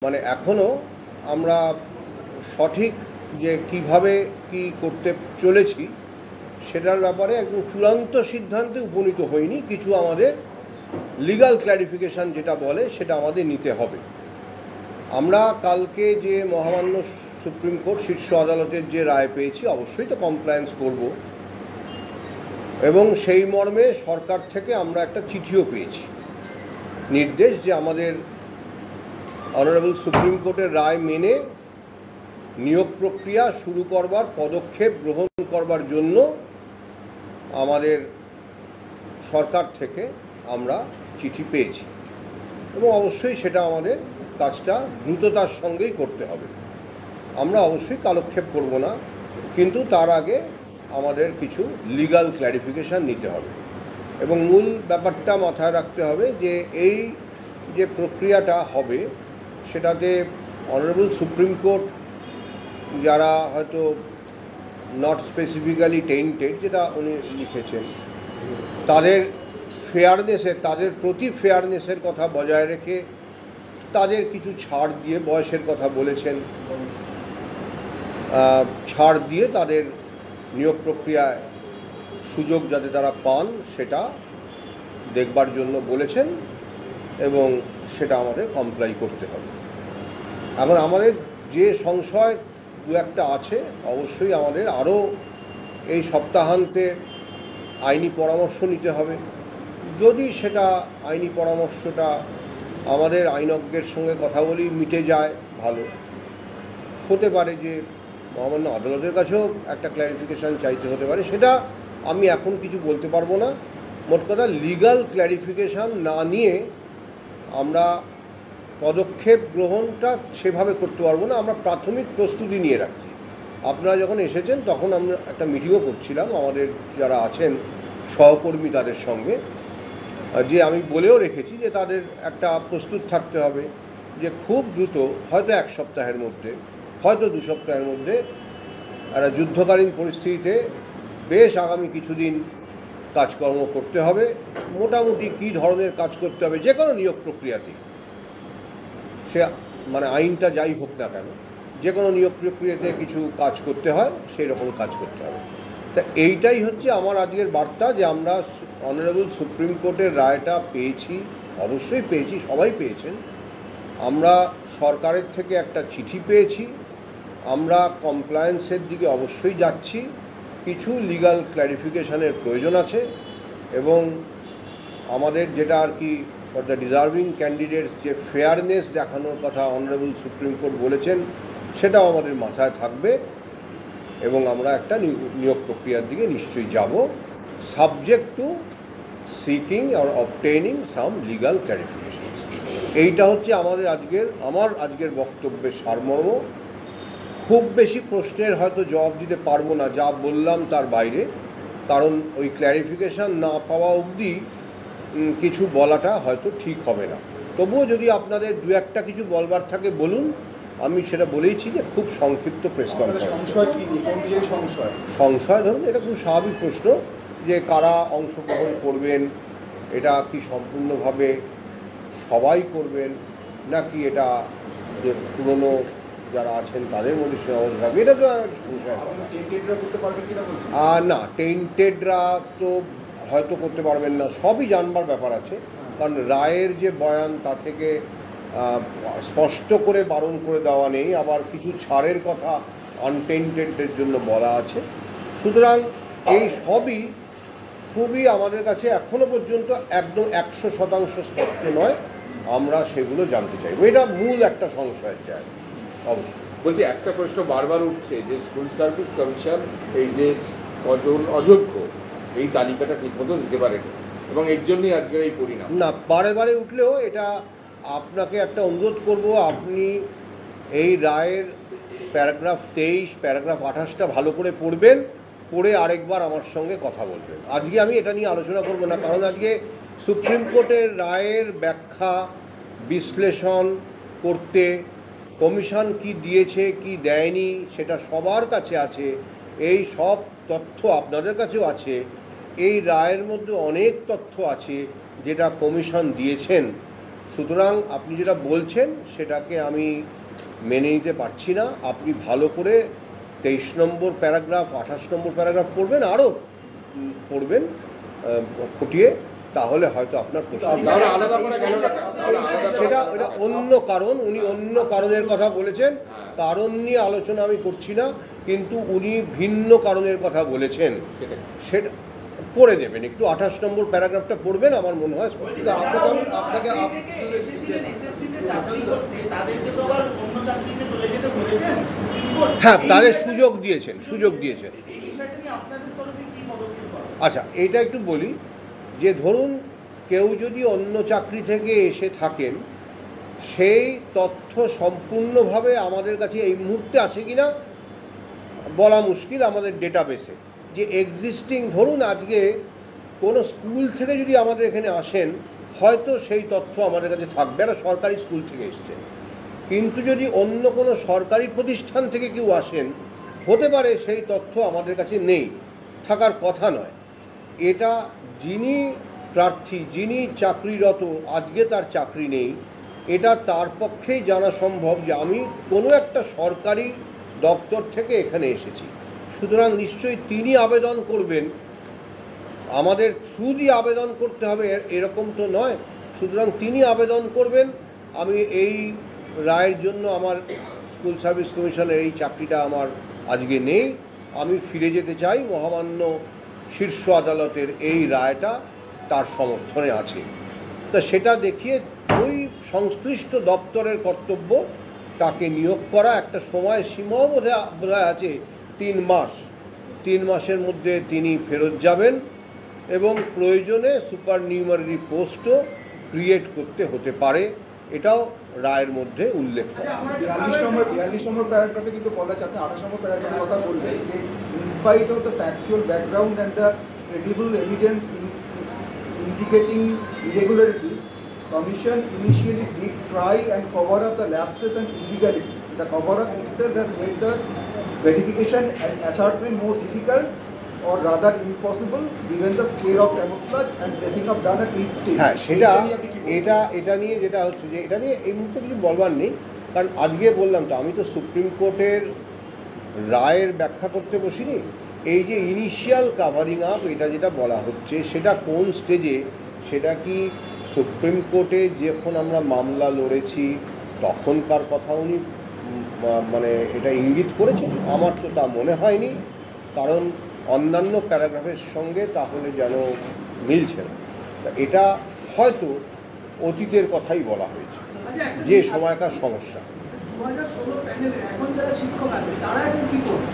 মানে এখনও আমরা সঠিক যে কিভাবে কি করতে চলেছি সেটার ব্যাপারে একদম চূড়ান্ত সিদ্ধান্তে উপনীত হয়নি। কিছু আমাদের লিগ্যাল ক্ল্যারিফিকেশান যেটা বলে সেটা আমাদের নিতে হবে। আমরা কালকে যে মহামান্য সুপ্রিম কোর্ট শীর্ষ আদালতের যে রায় পেয়েছি অবশ্যই তো কমপ্লায়েন্স করব, এবং সেই মর্মে সরকার থেকে আমরা একটা চিঠিও পেয়েছি, নির্দেশ যে আমাদের অনারেবল সুপ্রিম কোর্টের রায় মেনে নিয়োগ প্রক্রিয়া শুরু করবার পদক্ষেপ গ্রহণ করবার জন্য আমাদের সরকার থেকে আমরা চিঠি পেয়েছি, এবং অবশ্যই সেটা আমাদের কাজটা দ্রুততার সঙ্গেই করতে হবে। আমরা অবশ্যই কালক্ষেপ করব না, কিন্তু তার আগে আমাদের কিছু লিগ্যাল ক্ল্যারিফিকেশান নিতে হবে, এবং মূল ব্যাপারটা মাথায় রাখতে হবে যে এই যে প্রক্রিয়াটা হবে সেটাতে অনারেবল সুপ্রিম কোর্ট যারা হয়তো নট স্পেসিফিক্যালি টেইন্টেড, যেটা উনি লিখেছেন, তাদের তাদের প্রতি ফেয়ারনেসের কথা বজায় রেখে তাদের কিছু ছাড় দিয়ে, বয়সের কথা বলেছেন, ছাড় দিয়ে তাদের নিয়োগ প্রক্রিয়ায় সুযোগ যাতে তারা পান সেটা দেখবার জন্য বলেছেন, এবং সেটা আমাদের কমপ্লাই করতে হবে। এখন আমাদের যে সংশয় দু একটা আছে, অবশ্যই আমাদের আরও এই সপ্তাহান্তে আইনি পরামর্শ নিতে হবে। যদি সেটা আইনি পরামর্শটা আমাদের আইনজ্ঞের সঙ্গে কথা বলি মিটে যায়, ভালো হতে পারে যে মহামান্য আদালতের কাছেও একটা ক্ল্যারিফিকেশান চাইতে হতে পারে, সেটা আমি এখন কিছু বলতে পারবো না। মোট কথা, লিগ্যাল ক্ল্যারিফিকেশান না নিয়ে আমরা পদক্ষেপ গ্রহণটা সেভাবে করতে পারবো না। আমরা প্রাথমিক প্রস্তুতি নিয়ে রাখছি। আপনারা যখন এসেছেন তখন আমরা একটা মিটিংও করছিলাম আমাদের যারা আছেন সহকর্মী তাদের সঙ্গে, যে আমি বলেও রেখেছি যে তাদের একটা প্রস্তুত থাকতে হবে যে খুব দ্রুত, হয়তো এক সপ্তাহের মধ্যে, হয়তো 2 সপ্তাহের মধ্যে একটা যুদ্ধকালীন পরিস্থিতিতে বেশ আগামী কিছুদিন কাজকর্ম করতে হবে। মোটামুটি কী ধরনের কাজ করতে হবে যে কোনো নিয়োগ প্রক্রিয়াতেই, সে মানে আইনটা যাই হোক না কেন, যে কোনো নিয়োগ প্রক্রিয়াতে কিছু কাজ করতে হয়, সেই রকম কাজ করতে হবে। তা এইটাই হচ্ছে আমার আজকের বার্তা, যে আমরা অনারেবল সুপ্রিম কোর্টের রায়টা পেয়েছি, অবশ্যই পেয়েছি, সবাই পেয়েছেন। আমরা সরকারের থেকে একটা চিঠি পেয়েছি, আমরা কমপ্লায়েন্সের দিকে অবশ্যই যাচ্ছি। কিছু লিগ্যাল ক্ল্যারিফিকেশানের প্রয়োজন আছে, এবং আমাদের যেটা আর কি ফর দ্য ডিজার্ভিং ক্যান্ডিডেটস যে ফেয়ারনেস দেখানোর কথা অনারেবল সুপ্রিম কোর্ট বলেছেন, সেটাও আমাদের মাথায় থাকবে, এবং আমরা একটা নিয়োগ প্রক্রিয়ার দিকে নিশ্চয়ই যাব, subject to seeking or obtaining some legal clarification. এইটা হচ্ছে আমার আজকের বক্তব্যের সারমর্ম। খুব বেশি প্রশ্নের হয়তো জবাব দিতে পারবো না, যা বললাম তার বাইরে, কারণ ওই ক্ল্যারিফিকেশান না পাওয়া অবধি কিছু বলাটা হয়তো ঠিক হবে না। তবুও যদি আপনাদের দু একটা কিছু বলবার থাকে বলুন, আমি সেটা বলেইছি যে খুব সংক্ষিপ্ত প্রেস কনফারেন্স। সংশয় ধরুন, এটা খুব স্বাভাবিক প্রশ্ন যে কারা অংশগ্রহণ করবেন, এটা কি সম্পূর্ণভাবে সবাই করবেন, নাকি এটা যে পুরনো যারা আছেন তাদের মধ্যে সীমাবদ্ধ থাকবে, এটা তো সংশয়। না, টেইন্টেডরা তো হয়তো করতে পারবেন না, সবই জানবার ব্যাপার আছে, কারণ রায়ের যে বয়ান তা থেকে স্পষ্ট করে বারণ করে দেওয়া নেই, আবার কিছু ছাড়ের কথা আনটেইন্টেডদের জন্য বলা আছে। সুতরাং এই সবই খুবই আমাদের কাছে এখনও পর্যন্ত একদম 100% স্পষ্ট নয়, আমরা সেগুলো জানতে চাইব। এটা মূল একটা সংশয়ের জায়গা। অবশ্যই বলছি, একটা প্রশ্ন বারবার উঠছে যে স্কুল সার্ভিস কমিশন এই যে কজন অযোগ্য এই তালিকাটা ঠিকমতো দিতে পারেনি, এবং এর জন্যই আজকের এই পরিণাম। না, বারে বারে উঠলেও এটা আপনাকে একটা অনুরোধ করব, আপনি এই রায়ের প্যারাগ্রাফ 23, প্যারাগ্রাফ 28টা ভালো করে পড়বেন, পড়ে আরেকবার আমার সঙ্গে কথা বলবেন। আজকে আমি এটা নিয়ে আলোচনা করব না, কারণ আজকে সুপ্রিম কোর্টের রায়ের ব্যাখ্যা বিশ্লেষণ করতে কমিশন কি দিয়েছে কি দেয়নি সেটা সবার কাছে আছে, এই সব তথ্য আপনাদের কাছেও আছে। এই রায়ের মধ্যে অনেক তথ্য আছে যেটা কমিশন দিয়েছেন, সুতরাং আপনি যেটা বলছেন সেটাকে আমি মেনে নিতে পারছি না। আপনি ভালো করে 23 নম্বর প্যারাগ্রাফ 28 নম্বর প্যারাগ্রাফ পড়বেন, আরও পড়বেন ফুটিয়ে, তাহলে হয়তো আপনার প্রশ্ন সেটা ওটা অন্য কারণ। উনি অন্য কারণের কথা বলেছেন, কারণ নিয়ে আলোচনা আমি করছি না, কিন্তু উনি ভিন্ন কারণের কথা বলেছেন। সেটা পড়ে দেবেন, একটু 28 নম্বর প্যারাগ্রাফটা পড়বেন, আমার মনে হয় হ্যাঁ তাদের সুযোগ দিয়েছেন। আচ্ছা এইটা একটু বলি যে ধরুন কেউ যদি অন্য চাকরি থেকে এসে থাকেন, সেই তথ্য সম্পূর্ণভাবে আমাদের কাছে এই মুহূর্তে আছে কিনা বলা মুশকিল। আমাদের ডেটাবেসে যে এক্সিস্টিং, ধরুন আজকে কোনো স্কুল থেকে যদি আমাদের এখানে আসেন, হয়তো সেই তথ্য আমাদের কাছে থাকবে, একটা সরকারি স্কুল থেকে এসেছেন। কিন্তু যদি অন্য কোনো সরকারি প্রতিষ্ঠান থেকে কেউ আসেন, হতে পারে সেই তথ্য আমাদের কাছে নেই, থাকার কথা নয়। এটা যিনি প্রার্থী, যিনি চাকরিরত, আজকে তার চাকরি নেই, এটা তার পক্ষেই জানা সম্ভব যে আমি কোনো একটা সরকারি দপ্তর থেকে এখানে এসেছি। সুতরাং নিশ্চয়ই তিনি আবেদন করবেন, আমাদের থ্রু দিয়ে আবেদন করতে হবে এরকম তো নয়। সুতরাং তিনি আবেদন করবেন, আমি এই রায়ের জন্য আমার স্কুল সার্ভিস কমিশনের এই চাকরিটা আমার আজকে নেই, আমি ফিরে যেতে চাই, মহামান্য শীর্ষ আদালতের এই রায়টা তার সমর্থনে আছে। তা সেটা দেখিয়ে ওই সংশ্লিষ্ট দপ্তরের কর্তব্য তাকে নিয়োগ করা, একটা সময় সীমাও বোধহয় আছে 3 মাস। 3 মাসের মধ্যে তিনি ফেরত যাবেন এবং প্রয়োজনে সুপার নিউমারি পোস্টও ক্রিয়েট করতে হতে পারে, এটাও রায়ের মধ্যে উল্লেখ করা। 42 নম্বর প্যারাগ্রাফে কিন্তু বলা আছে, আপনি 28 নম্বর প্যারাগ্রাফের কথা বললেন যে in spite of the factual background and the credible evidence indicating irregularities, Commission initially did try and cover up the lapses and illegalities. The cover-up itself has made the verification and ascertainment more difficult, or rather impossible, given the scale of camouflage and dressing up done at each stage. হ্যাঁ এটা নিয়ে যেটা হচ্ছে যে এটা নিয়ে এই মুহূর্তে কিছু বলবার নেই, কারণ আজকে বললাম তো আমি তো সুপ্রিম কোর্টের রায়ের ব্যাখ্যা করতে বসিনি। এই যে ইনিশিয়াল কাভারিং আপ, এটা যেটা বলা হচ্ছে সেটা কোন স্টেজে, সেটা কি সুপ্রিম কোর্টে যখন আমরা মামলা লড়েছি তখনকার কথা উনি মানে এটা ইঙ্গিত করেছেন? আমার তো তা মনে হয়নি, কারণ অন্যান্য প্যারাগ্রাফের সঙ্গে তাহলে যেন মিলছে না। তা এটা হয়তো অতীতের কথাই বলা হয়েছে, যে সময়কার সমস্যা। 2016 প্যানেলে এখন যারা শিক্ষক আছে তারা এখন কি করবে?